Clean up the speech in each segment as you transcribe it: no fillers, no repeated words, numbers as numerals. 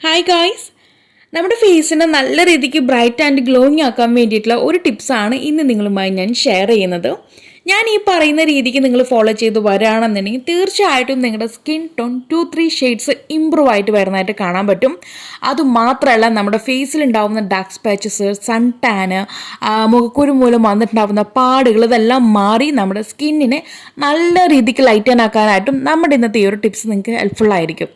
Hi guys, നമ്മുടെ ഫേസിനെ നല്ല രീതിക്ക് ബ്രൈറ്റ് ആൻഡ് ഗ്ലോയിങ് ആക്കാൻ വേണ്ടിയിട്ടുള്ള ഒരു ടിപ്സാണ് ഇന്ന് നിങ്ങളുമായി ഞാൻ ഷെയർ ചെയ്യുന്നത്. ഞാൻ ഈ പറയുന്ന രീതിക്ക് നിങ്ങൾ ഫോളോ ചെയ്ത് വരികയാണെന്നുണ്ടെങ്കിൽ തീർച്ചയായിട്ടും നിങ്ങളുടെ സ്കിൻ ടോൺ 2-3 ഷെയ്ഡ്സ് ഇമ്പ്രൂവ് ആയിട്ട് വരുന്നതായിട്ട് കാണാൻ പറ്റും. അതുമാത്രമല്ല, നമ്മുടെ ഫേസിലുണ്ടാവുന്ന ഡാർക്ക് സ്പാച്ചസ്, സൺ ടാന്, മുഖക്കുരു മൂലം വന്നിട്ടുണ്ടാവുന്ന പാടുകൾ ഇതെല്ലാം മാറി നമ്മുടെ സ്കിന്നിനെ നല്ല രീതിക്ക് ലൈറ്റൻ ആക്കാനായിട്ടും നമ്മുടെ ഇന്നത്തെ ഈ ഒരു ടിപ്സ് നിങ്ങൾക്ക് ഹെൽപ്ഫുൾ ആയിരിക്കും.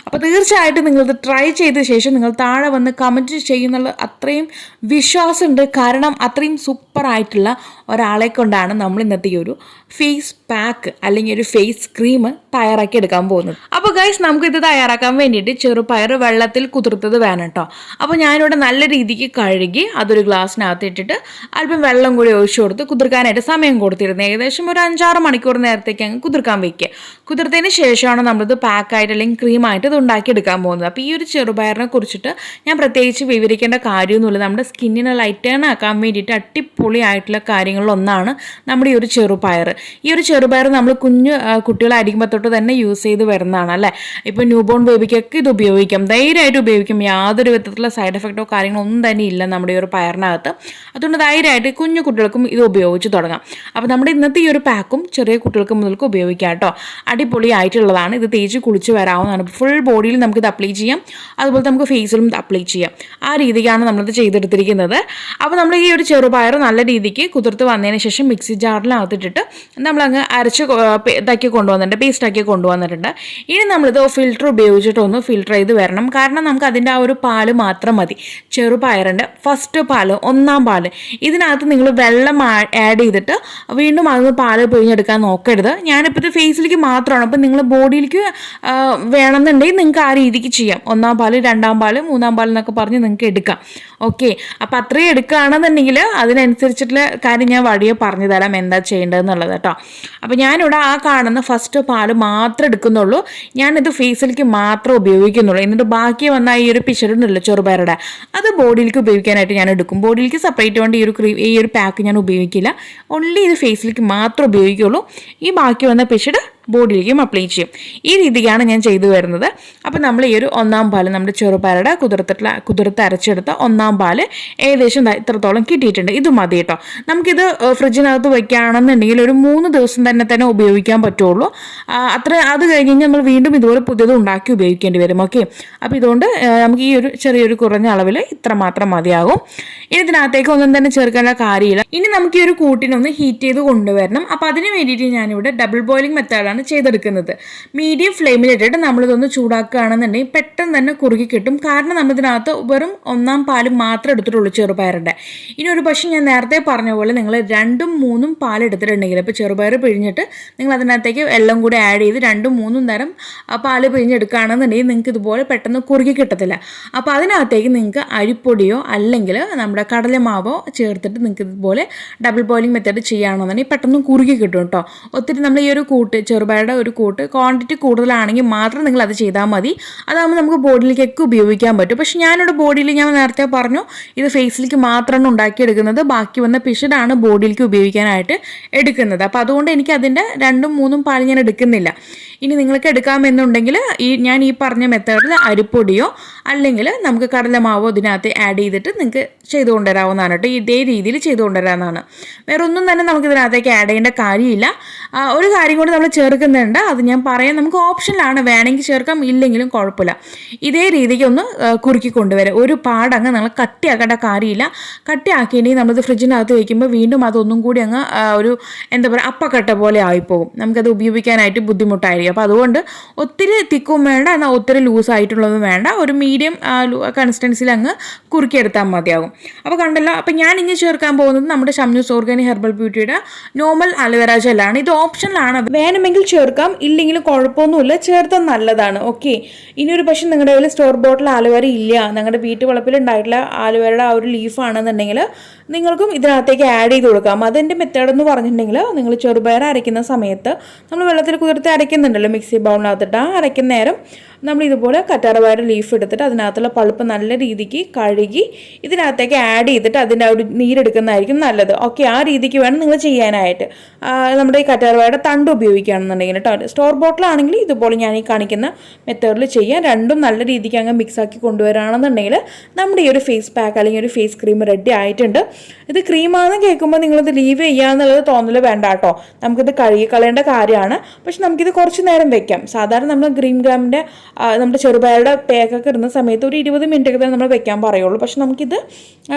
അപ്പോൾ തീർച്ചയായിട്ടും നിങ്ങളിത് ട്രൈ ചെയ്ത ശേഷം നിങ്ങൾ താഴെ വന്ന് കമൻറ്റ് ചെയ്യുന്നുള്ള അത്രയും വിശ്വാസമുണ്ട്. കാരണം അത്രയും സൂപ്പറായിട്ടുള്ള ഒരാളെ കൊണ്ടാണ് നമ്മൾ ഇന്നത്തെ ഈ ഒരു ഫേസ് പാക്ക് അല്ലെങ്കിൽ ഒരു ഫേസ് ക്രീം തയ്യാറാക്കി എടുക്കാൻ പോകുന്നത്. അപ്പോൾ ഗൈസ്, നമുക്കിത് തയ്യാറാക്കാൻ വേണ്ടിയിട്ട് ചെറുപയർ വെള്ളത്തിൽ കുതിർത്തത് വേണം കേട്ടോ. അപ്പോൾ ഞാനിവിടെ നല്ല രീതിക്ക് കഴുകി അതൊരു ഗ്ലാസ്സിനകത്ത് ഇട്ടിട്ട് അല്പം വെള്ളം കൂടി ഒഴിച്ചു കൊടുത്ത് കുതിർക്കാനായിട്ട് സമയം കൊടുത്തിരുന്നത്. ഏകദേശം ഒരു 5-6 മണിക്കൂർ നേരത്തേക്ക് അങ്ങ് കുതിർക്കാൻ വയ്ക്കുക. കുതിർത്തതിന് ശേഷമാണ് നമ്മളിത് പാക്കായിട്ട് അല്ലെങ്കിൽ ക്രീമായിട്ട് ഇത് ഉണ്ടാക്കിയെടുക്കാൻ പോകുന്നത്. അപ്പോൾ ഈ ഒരു ചെറുപയറിനെ കുറിച്ചിട്ട് ഞാൻ പ്രത്യേകിച്ച് വിവരിക്കേണ്ട കാര്യമൊന്നുമില്ല. നമ്മുടെ സ്കിന്നിനെ ലൈറ്റേൺ ആക്കാൻ വേണ്ടിയിട്ട് അടിപൊളിയായിട്ടുള്ള കാര്യങ്ങളിലൊന്നാണ് നമ്മുടെ ഈ ഒരു ചെറുപയർ. ഈ ഒരു ചെറുപയർ നമ്മൾ കുഞ്ഞു കുട്ടികളായിരിക്കുമ്പോൾ തൊട്ട് തന്നെ യൂസ് ചെയ്ത് വരുന്നതാണ് അല്ലേ. ഇപ്പോൾ ന്യൂ ബോൺ ബേബിക്കൊക്കെ ഇത് ഉപയോഗിക്കാം, ധൈര്യമായിട്ട് ഉപയോഗിക്കും. യാതൊരു വിധത്തിലുള്ള സൈഡ് എഫക്റ്റോ കാര്യങ്ങളോ ഒന്നും തന്നെ ഇല്ല നമ്മുടെ ഈ ഒരു പയറിനകത്ത്. അതുകൊണ്ട് ധൈര്യമായിട്ട് കുഞ്ഞു കുട്ടികൾക്കും ഇത് ഉപയോഗിച്ച് തുടങ്ങാം. അപ്പോൾ നമ്മുടെ ഇന്നത്തെ ഈ ഒരു പാക്കും ചെറിയ കുട്ടികൾക്ക് മുതൽക്ക് ഉപയോഗിക്കാം കേട്ടോ. അടിപൊളിയായിട്ടുള്ളതാണ്. ഇത് തേച്ച് കുളിച്ച് വരാവുന്നതാണ്. ഫുൾ ബോഡിയിൽ നമുക്കിത് അപ്ലൈ ചെയ്യാം, അതുപോലെ നമുക്ക് ഫേസിലും അപ്ലൈ ചെയ്യാം. ആ രീതിക്കാണ് നമ്മളിത് ചെയ്തെടുത്തിരിക്കുന്നത്. അപ്പോൾ നമ്മൾ ഈ ഒരു ചെറുപയർ നല്ല രീതിക്ക് കുതിർത്ത് വന്നതിന് ശേഷം മിക്സി ജാറിനകത്തിട്ടിട്ട് നമ്മളങ്ങ് അരച്ച് ഇതാക്കി കൊണ്ടുവന്നിട്ടുണ്ട്, പേസ്റ്റാക്കി കൊണ്ടുവന്നിട്ടുണ്ട്. ഇനി നമ്മളിത് ഫിൽറ്റർ ഉപയോഗിച്ചിട്ടൊന്ന് ഫിൽറ്റർ ചെയ്ത് വരണം. കാരണം നമുക്ക് അതിൻ്റെ ആ ഒരു പാല് മാത്രം മതി. ചെറുപയറിൻ്റെ ഫസ്റ്റ് പാല്, ഒന്നാം പാല്, ഇതിനകത്ത് നിങ്ങൾ വെള്ളം ആഡ് ചെയ്തിട്ട് വീണ്ടും അത് പാല് പിഴിഞ്ഞെടുക്കാൻ നോക്കരുത്. ഞാനിപ്പോൾ ഇത് ഫേസിലേക്ക് മാത്രമാണ്. അപ്പോൾ നിങ്ങൾ ബോഡിയിലേക്ക് വേണമെന്നുണ്ടെങ്കിൽ നിങ്ങൾക്ക് ആ രീതിക്ക് ചെയ്യാം. ഒന്നാം പാല്, രണ്ടാം പാല്, മൂന്നാം പാൽ എന്നൊക്കെ പറഞ്ഞ് നിങ്ങൾക്ക് എടുക്കാം. ഓക്കെ, അപ്പം അത്രയും എടുക്കുകയാണെന്നുണ്ടെങ്കിൽ അതിനനുസരിച്ചിട്ടുള്ള കാര്യം ഞാൻ വഴിയെ പറഞ്ഞു തരാം എന്താ ചെയ്യേണ്ടതെന്നുള്ളത് കേട്ടോ. അപ്പോൾ ഞാനിവിടെ ആ കാണുന്ന ഫസ്റ്റ് പാല് മാത്രമേ എടുക്കുന്നുള്ളൂ. ഞാനിത് ഫേസിലേക്ക് മാത്രമേ ഉപയോഗിക്കുന്നുള്ളൂ. എന്നിട്ട് ബാക്കി വന്ന ഈ ഒരു പിശറുണ്ടല്ലോ ചെറുപയറുടെ, അത് ബോഡിയിലേക്ക് ഉപയോഗിക്കാനായിട്ട് ഞാൻ എടുക്കും. ബോഡിയിലേക്ക് സെപ്പറേറ്റ് വേണ്ടി ഈ ഒരു പാക്ക് ഞാൻ ഉപയോഗിക്കില്ല. ഓൺലി ഇത് ഫേസിലേക്ക് മാത്രമേ ഉപയോഗിക്കുള്ളൂ. ഈ ബാക്കി വന്ന പിശറ് ബോഡിയിലേക്കും അപ്ലൈ ചെയ്യും. ഈ രീതിക്കാണ് ഞാൻ ചെയ്തു വരുന്നത്. അപ്പോൾ നമ്മൾ ഈ ഒരു ഒന്നാം പാല്, നമ്മുടെ ചെറുപയറുടെ കുതിർത്ത് അരച്ചെടുത്ത ഒന്നാം പാല് ഏകദേശം ഇത്രത്തോളം കിട്ടിയിട്ടുണ്ട്. ഇത് മതി കേട്ടോ. നമുക്കിത് ഫ്രിഡ്ജിനകത്ത് വയ്ക്കുകയാണെന്നുണ്ടെങ്കിൽ ഒരു 3 ദിവസം തന്നെ ഉപയോഗിക്കാൻ പറ്റുള്ളൂ. അത് കഴിഞ്ഞ് നമ്മൾ വീണ്ടും ഇതുപോലെ പുതിയത് ഉണ്ടാക്കി ഉപയോഗിക്കേണ്ടി വരും. ഓക്കെ, അപ്പോൾ ഇതുകൊണ്ട് നമുക്ക് ഈ ഒരു ചെറിയൊരു കുറഞ്ഞ അളവിൽ ഇത്ര മാത്രം മതിയാകും. ഇനി ഇതിനകത്തേക്ക് ഒന്നും തന്നെ ചേർക്കേണ്ട കാര്യമില്ല. ഇനി നമുക്ക് ഈ ഒരു കൂട്ടിനൊന്ന് ഹീറ്റ് ചെയ്ത് കൊണ്ടുവരണം. അപ്പോൾ അതിന് വേണ്ടിയിട്ട് ഞാനിവിടെ ഡബിൾ ബോയിലിംഗ് മെത്തേഡാണ് ചെയ്തെടുക്കുന്നത്. മീഡിയം ഫ്ലെയിമിലിട്ടിട്ട് നമ്മളിതൊന്ന് ചൂടാക്കുകയാണെന്നുണ്ടെങ്കിൽ പെട്ടെന്ന് തന്നെ കുറുകി കിട്ടും. കാരണം നമ്മളിതിനകത്ത് വെറും ഒന്നാം പാലും മാത്രമേ എടുത്തിട്ടുള്ളൂ ചെറുപയറിൻ്റെ. ഇനി ഒരു പക്ഷേ ഞാൻ നേരത്തെ പറഞ്ഞ പോലെ നിങ്ങൾ 2-3 പാൽ എടുത്തിട്ടുണ്ടെങ്കിൽ, ഇപ്പോൾ ചെറുപയർ പിഴിഞ്ഞിട്ട് നിങ്ങൾ അതിനകത്തേക്ക് വെള്ളം കൂടി ആഡ് ചെയ്ത് 2-3 നേരം പാല് പിഴിഞ്ഞെടുക്കുകയാണെന്നുണ്ടെങ്കിൽ നിങ്ങൾക്ക് ഇതുപോലെ പെട്ടെന്ന് കുറുകി കിട്ടത്തില്ല. അപ്പോൾ അതിനകത്തേക്ക് നിങ്ങൾക്ക് അരിപ്പൊടിയോ അല്ലെങ്കിൽ നമ്മുടെ കടലമാവോ ചേർത്തിട്ട് നിങ്ങൾക്ക് ഇതുപോലെ ഡബിൾ ബോയിലിംഗ് മെത്തേഡ് ചെയ്യുകയാണെന്നുണ്ടെങ്കിൽ പെട്ടെന്ന് കുറുകി കിട്ടും കേട്ടോ. ഒത്തിരി നമ്മൾ ഈ ഒരു കൂട്ട് ചെറുപയറുടെ ഒരു കൂട്ട് ക്വാണ്ടിറ്റി കൂടുതലാണെങ്കിൽ മാത്രം നിങ്ങൾ അത് ചെയ്താൽ മതി. അതാകുമ്പോൾ നമുക്ക് ബോഡിയിലേക്കൊക്കെ ഉപയോഗിക്കാൻ പറ്റും. പക്ഷെ ഞാനിവിടെ ബോഡിയിൽ, ഞാൻ നേരത്തെ പറഞ്ഞു, ഇത് ഫേസിലേക്ക് മാത്രമാണ് ഉണ്ടാക്കിയെടുക്കുന്നത്. ബാക്കി വന്ന പിശടാണ് ബോഡിയിലേക്ക് ഉപയോഗിക്കാനായിട്ട് എടുക്കുന്നത്. അപ്പോൾ അതുകൊണ്ട് എനിക്ക് അതിൻ്റെ 2-3 പാൽ ഞാൻ എടുക്കുന്നില്ല. ഇനി നിങ്ങൾക്ക് എടുക്കാമെന്നുണ്ടെങ്കിൽ ഞാൻ ഈ പറഞ്ഞ മെത്തേഡിൽ അരിപ്പൊടിയോ അല്ലെങ്കിൽ നമുക്ക് കടലമാവോ ഇതിനകത്ത് ആഡ് ചെയ്തിട്ട് നിങ്ങൾക്ക് ചെയ്തു കൊണ്ടുവരാവുന്നതാണ് കേട്ടോ. ഇതേ രീതിയിൽ ചെയ്തു കൊണ്ടുവരാവുന്നതാണ്. വേറെ ഒന്നും തന്നെ നമുക്ക് ഇതിനകത്തേക്ക് ആഡ് ചെയ്യേണ്ട കാര്യമില്ല. ഒരു കാര്യം കൂടി നമ്മൾ ചേർക്കുന്നുണ്ട്, അത് ഞാൻ പറയാം. നമുക്ക് ഓപ്ഷനിലാണ്, വേണമെങ്കിൽ ചേർക്കാം, ഇല്ലെങ്കിലും കുഴപ്പമില്ല. ഇതേ രീതിക്ക് ഒന്ന് കുറുക്കി കൊണ്ടുവരാം. ഒരു പാടങ്ങ് നമ്മൾ കട്ടിയാക്കേണ്ട കാര്യമില്ല. കട്ടിയാക്കിയിട്ടുണ്ടെങ്കിൽ നമ്മളിത് ഫ്രിഡ്ജിനകത്ത് വയ്ക്കുമ്പോൾ വീണ്ടും അതൊന്നും കൂടി അങ്ങ് ഒരു എന്താ പറയുക അപ്പക്കട്ട പോലെ ആയിപ്പോകും. നമുക്കത് ഉപയോഗിക്കാനായിട്ട് ബുദ്ധിമുട്ടായിരിക്കും. അപ്പോൾ അതുകൊണ്ട് ഒത്തിരി തിക്കും വേണ്ട, എന്നാൽ ഒത്തിരി ലൂസായിട്ടുള്ളതും വേണ്ട. ഒരു മീഡിയം കൺസിസ്റ്റൻസിയിൽ അങ്ങ് കുറുക്കിയെടുത്താൽ മതിയാകും. അപ്പോൾ കണ്ടല്ലോ. അപ്പോൾ ഞാൻ ഇനി ചേർക്കാൻ പോകുന്നത് നമ്മുടെ ഷംനൂസ് ഓർഗാനി ഹെർബൽ ബ്യൂട്ടിയുടെ നോർമൽ അലോവേറ ജെല്ലാണ്. ഇത് ഓപ്ഷനിലാണ്, വേണമെങ്കിൽ ചേർക്കാം, ഇല്ലെങ്കിലും കുഴപ്പമൊന്നുമില്ല, ചേർത്താൽ നല്ലതാണ്. ഓക്കെ, ഇനിയൊരു പക്ഷേ നിങ്ങളുടെ കയ്യിൽ സ്റ്റോർ ബോട്ടിൽ ആലുവേര ഇല്ല, നിങ്ങളുടെ വീട്ടു വളപ്പിലുണ്ടായിട്ടുള്ള ആലുവേരയുടെ ആ ഒരു ലീഫാണെന്നുണ്ടെങ്കിൽ നിങ്ങൾക്കും ഇതിനകത്തേക്ക് ആഡ് ചെയ്ത് കൊടുക്കാം. അതിൻ്റെ മെത്തേഡ് എന്ന് പറഞ്ഞിട്ടുണ്ടെങ്കിൽ നിങ്ങൾ ചെറുപയർ അരയ്ക്കുന്ന സമയത്ത് നമ്മൾ വെള്ളത്തിൽ കുതിർത്ത് അരയ്ക്കുന്നുണ്ടല്ലോ മിക്സി ബൗളിനകത്തിട്ട്, ആ അരയ്ക്കുന്ന നേരം നമ്മൾ ഇതുപോലെ കറ്റാർവാഴ ലീഫ് എടുത്തിട്ട് അതിനകത്തുള്ള പൾപ്പ് നല്ല രീതിക്ക് കഴുകി ഇതിനകത്തേക്ക് ആഡ് ചെയ്തിട്ട് അതിൻ്റെ ഒരു നീരെടുക്കുന്നതായിരിക്കും നല്ലത്. ഓക്കെ, ആ രീതിക്ക് വേണം നിങ്ങൾ ചെയ്യാനായിട്ട്. നമ്മുടെ ഈ കറ്റാർവാഴയുടെ തണ്ട് ഉപയോഗിക്കുകയാണെന്നുണ്ടെങ്കിൽ കേട്ടോ. സ്റ്റോർ ബോട്ടിലാണെങ്കിൽ ഇതുപോലെ ഞാൻ ഈ കാണിക്കുന്ന മെത്തേഡിൽ ചെയ്യാം. രണ്ടും നല്ല രീതിക്ക് അങ്ങ് മിക്സാക്കി കൊണ്ടുവരികയാണെന്നുണ്ടെങ്കിൽ നമ്മുടെ ഈ ഒരു ഫേസ് പാക്ക് അല്ലെങ്കിൽ ഒരു ഫേസ് ക്രീം റെഡി ആയിട്ടുണ്ട്. ഇത് ക്രീമാണെന്ന് കേൾക്കുമ്പോൾ നിങ്ങളിത് ലീവ് ചെയ്യാന്നുള്ളത് തോന്നൽ വേണ്ട കേട്ടോ. നമുക്കിത് കഴുകി കളയേണ്ട കാര്യമാണ്. പക്ഷെ നമുക്കിത് കുറച്ച് നേരം വെക്കാം. സാധാരണ നമ്മൾ ഗ്രീൻ ഗ്രാമിൻ്റെ നമ്മുടെ ചെറുപയറുടെ പാക്കൊക്കെ ഇടുന്ന സമയത്ത് ഒരു 20 മിനിറ്റൊക്കെ തന്നെ നമ്മൾ വെക്കാൻ പറയുള്ളൂ. പക്ഷെ നമുക്കിത്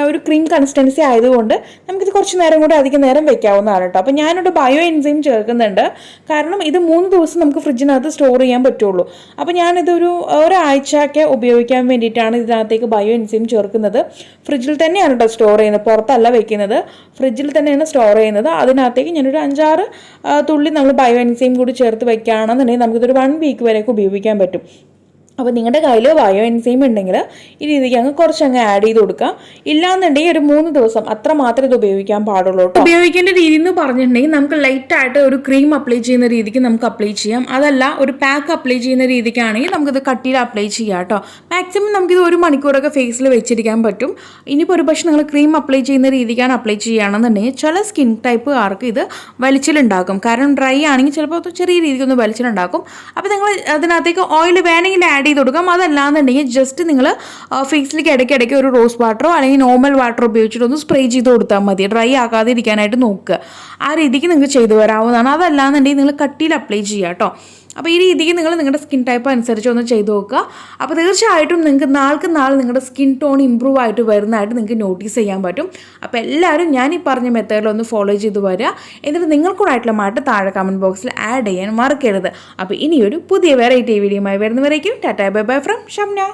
ഒരു ക്രീം കൺസിസ്റ്റൻസി ആയതുകൊണ്ട് നമുക്കിത് കുറച്ച് നേരം കൂടെ അധികം നേരം വെക്കാവുന്നതാണ് കേട്ടോ. അപ്പോൾ ഞാനൊരു ബയോ എൻസൈം ചേർക്കുന്നുണ്ട്. കാരണം ഇത് 3 ദിവസം നമുക്ക് ഫ്രിഡ്ജിനകത്ത് സ്റ്റോർ ചെയ്യാൻ പറ്റുള്ളൂ. അപ്പോൾ ഞാനിതൊരു ഒരാഴ്ചയൊക്കെ ഉപയോഗിക്കാൻ വേണ്ടിയിട്ടാണ് ഇതിനകത്തേക്ക് ബയോ എൻസൈം ചേർക്കുന്നത്. ഫ്രിഡ്ജിൽ തന്നെയാണ് കേട്ടോ സ്റ്റോർ ചെയ്യുന്നത്, പുറത്തല്ല വെക്കുന്നത്, ഫ്രിഡ്ജിൽ തന്നെയാണ് സ്റ്റോർ ചെയ്യുന്നത്. അതിനകത്തേക്ക് ഞാനൊരു 5-6 തുള്ളി നമ്മൾ ബയോ എൻസൈം കൂടി ചേർത്ത് വെക്കുകയാണെന്നുണ്ടെങ്കിൽ നമുക്കിതൊരു 1 വീക്ക് വരെയൊക്കെ ഉപയോഗിക്കാൻ പറ്റും. അപ്പോൾ നിങ്ങളുടെ കയ്യിൽ ബയോ എൻസൈം ഉണ്ടെങ്കിൽ ഈ രീതിക്ക് അങ്ങ് കുറച്ചങ്ങ് ആഡ് ചെയ്ത് കൊടുക്കുക. ഇല്ലാന്നുണ്ടെങ്കിൽ ഒരു 3 ദിവസം അത്ര മാത്രമേ ഇത് ഉപയോഗിക്കാൻ പാടുള്ളൂ കേട്ടോ. ഉപയോഗിക്കേണ്ട രീതി എന്ന് പറഞ്ഞിട്ടുണ്ടെങ്കിൽ നമുക്ക് ലൈറ്റായിട്ട് ഒരു ക്രീം അപ്ലൈ ചെയ്യുന്ന രീതിക്ക് നമുക്ക് അപ്ലൈ ചെയ്യാം. അതല്ല ഒരു പാക്ക് അപ്ലൈ ചെയ്യുന്ന രീതിക്കാണെങ്കിൽ നമുക്കിത് കട്ടിയിൽ അപ്ലൈ ചെയ്യാം കേട്ടോ. മാക്സിമം നമുക്കിത് 1 മണിക്കൂറൊക്കെ ഫേസിൽ വെച്ചിരിക്കാൻ പറ്റും. ഇനിയിപ്പോൾ ഒരു പക്ഷേ നിങ്ങൾ ക്രീം അപ്ലൈ ചെയ്യുന്ന രീതിക്കാണ് അപ്ലൈ ചെയ്യുകയാണെന്നുണ്ടെങ്കിൽ ചില സ്കിൻ ടൈപ്പുകാർക്ക് ഇത് വലിച്ചിലുണ്ടാക്കും. കാരണം ഡ്രൈ ആണെങ്കിൽ ചിലപ്പോൾ ചെറിയ രീതിക്കൊന്ന് വലിച്ചിലുണ്ടാക്കും. അപ്പോൾ നിങ്ങൾ അതിനകത്തേക്ക് ഓയിൽ വേണമെങ്കിൽ ആഡ് ചെയ്ത് കൊടുക്കാം. അതല്ലാന്നുണ്ടെങ്കിൽ ജസ്റ്റ് നിങ്ങൾ ഫേസിലേക്ക് ഇടയ്ക്കിടയ്ക്ക് ഒരു റോസ് വാട്ടറോ അല്ലെങ്കിൽ നോർമൽ വാട്ടറോ ഉപയോഗിച്ചിട്ട് ഒന്ന് സ്പ്രേ ചെയ്ത് കൊടുത്താൽ മതി. ഡ്രൈ ആക്കാതെ ഇരിക്കാനായിട്ട് നോക്കുക. ആ രീതിക്ക് നിങ്ങൾക്ക് ചെയ്തു വരാവുന്നതാണ്. അതല്ലാന്നുണ്ടെങ്കിൽ നിങ്ങൾ കട്ടിയിൽ അപ്ലൈ ചെയ്യുക കേട്ടോ. അപ്പോൾ ഈ രീതിക്ക് നിങ്ങൾ നിങ്ങളുടെ സ്കിൻ ടൈപ്പ് അനുസരിച്ച് ഒന്ന് ചെയ്ത് നോക്കുക. അപ്പോൾ തീർച്ചയായിട്ടും നിങ്ങൾക്ക് നാൾക്ക് നാൾ നിങ്ങളുടെ സ്കിൻ ടോൺ ഇമ്പ്രൂവ് ആയിട്ട് വരുന്നതായിട്ട് നിങ്ങൾക്ക് നോട്ടീസ് ചെയ്യാൻ പറ്റും. അപ്പോൾ എല്ലാവരും ഞാൻ ഈ പറഞ്ഞ മെത്തേഡിലൊന്ന് ഫോളോ ചെയ്ത് വരിക. എന്നിട്ട് നിങ്ങൾക്കൂടായിട്ടുള്ള മാറ്റം താഴെ കമൻറ്റ് ബോക്സിൽ ആഡ് ചെയ്യാൻ മറക്കരുത്. അപ്പോൾ ഇനിയൊരു പുതിയ വെറൈറ്റി വീഡിയോയുമായി വരുന്നവരേക്കും tata bye bye from Shamna.